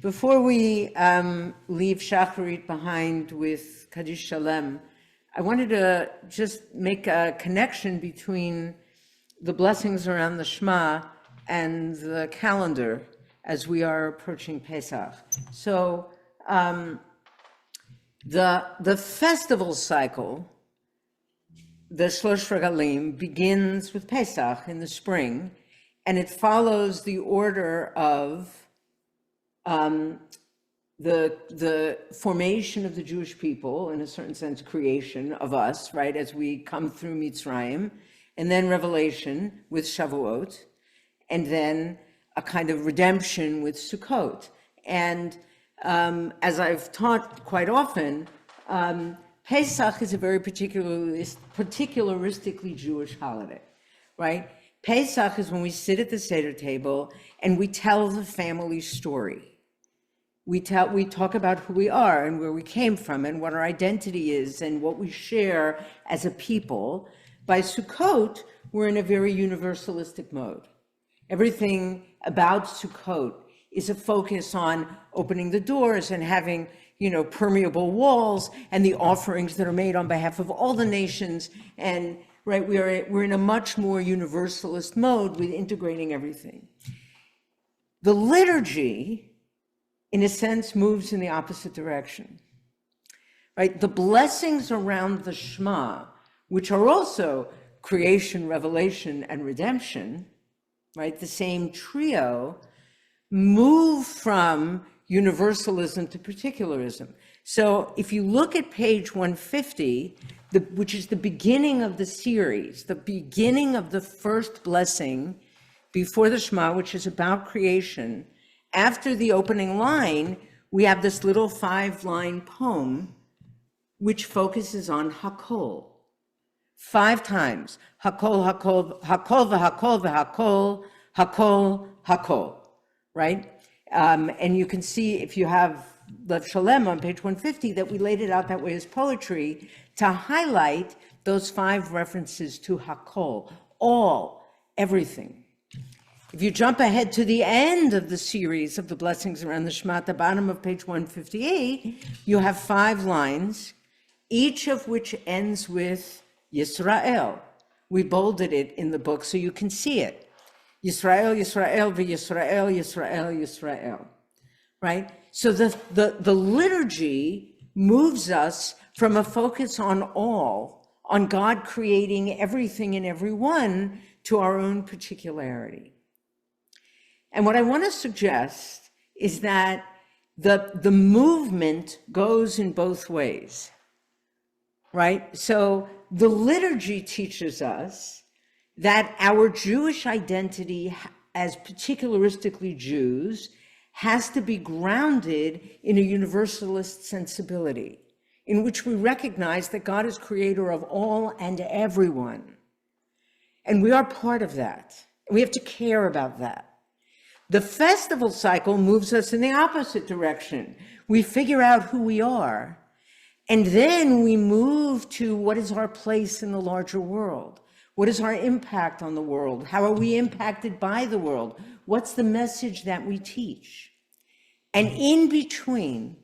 Before we leave Shacharit behind with Kaddish Shalem, I wanted to just make a connection between the blessings around the Shma and the calendar as we are approaching Pesach. So the festival cycle, the Shlosh Regalim, begins with Pesach in the spring, and it follows the order of the formation of the Jewish people, in a certain sense, creation of us, right, as we come through Mitzrayim, and then Revelation with Shavuot, and then a kind of redemption with Sukkot. And as I've taught quite often, Pesach is a very particularistically Jewish holiday, right? Pesach is when we sit at the Seder table and we tell the family story. We talk about who we are and where we came from and what our identity is and what we share as a people. By Sukkot, we're in a very universalistic mode. Everything about Sukkot is a focus on opening the doors and having, permeable walls and the offerings that are made on behalf of all the nations. And right, we're in a much more universalist mode with integrating everything. The liturgy, in a sense, moves in the opposite direction, right? The blessings around the Shma, which are also creation, revelation, and redemption, right? The same trio, move from universalism to particularism. So if you look at page 150, which is the beginning of the series, the beginning of the first blessing before the Shema, which is about creation, after the opening line, we have this little 5-line poem which focuses on Hakol. 5 times. Hakol, Hakol, Hakol, v'Hakol, v'Hakol, Hakol, Hakol, right? And you can see, if you have the Shalem on page 150, that we laid it out that way as poetry to highlight those 5 references to Hakol, all, everything. If you jump ahead to the end of the series of the blessings around the Shema, at the bottom of page 158, you have 5 lines, each of which ends with Yisrael. We bolded it in the book so you can see it. Yisrael, Yisrael, v'Yisrael, Yisrael, Yisrael, right? So the liturgy moves us from a focus on all, on God creating everything and everyone, to our own particularity. And what I want to suggest is that the movement goes in both ways, right? So the liturgy teaches us that our Jewish identity as particularistically Jews has to be grounded in a universalist sensibility, in which we recognize that God is creator of all and everyone. And we are part of that. We have to care about that. The festival cycle moves us in the opposite direction. We figure out who we are, and then we move to what is our place in the larger world? What is our impact on the world? How are we impacted by the world? What's the message that we teach? And in between,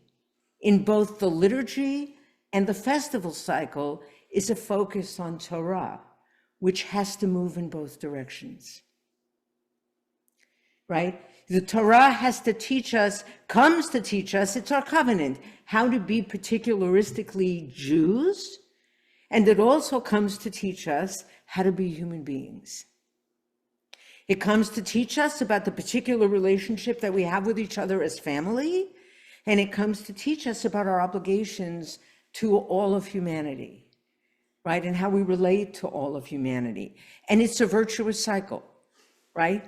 in both the liturgy and the festival cycle, is a focus on Torah, which has to move in both directions. Right? The Torah has to teach us, comes to teach us, it's our covenant, how to be particularistically Jews, and it also comes to teach us how to be human beings. It comes to teach us about the particular relationship that we have with each other as family, and it comes to teach us about our obligations to all of humanity, right? And how we relate to all of humanity. And it's a virtuous cycle, right?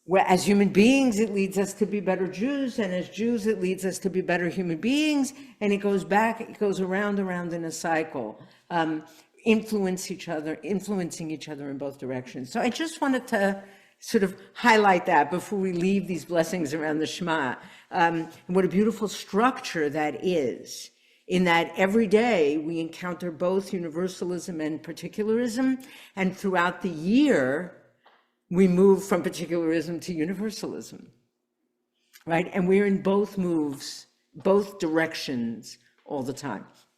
Where as human beings, it leads us to be better Jews, and as Jews, it leads us to be better human beings, and it goes around in a cycle, influencing each other in both directions. So I just wanted to sort of highlight that before we leave these blessings around the Shema, and what a beautiful structure that is, in that every day we encounter both universalism and particularism, and throughout the year, we move from particularism to universalism. right? And we're in both moves, both directions all the time.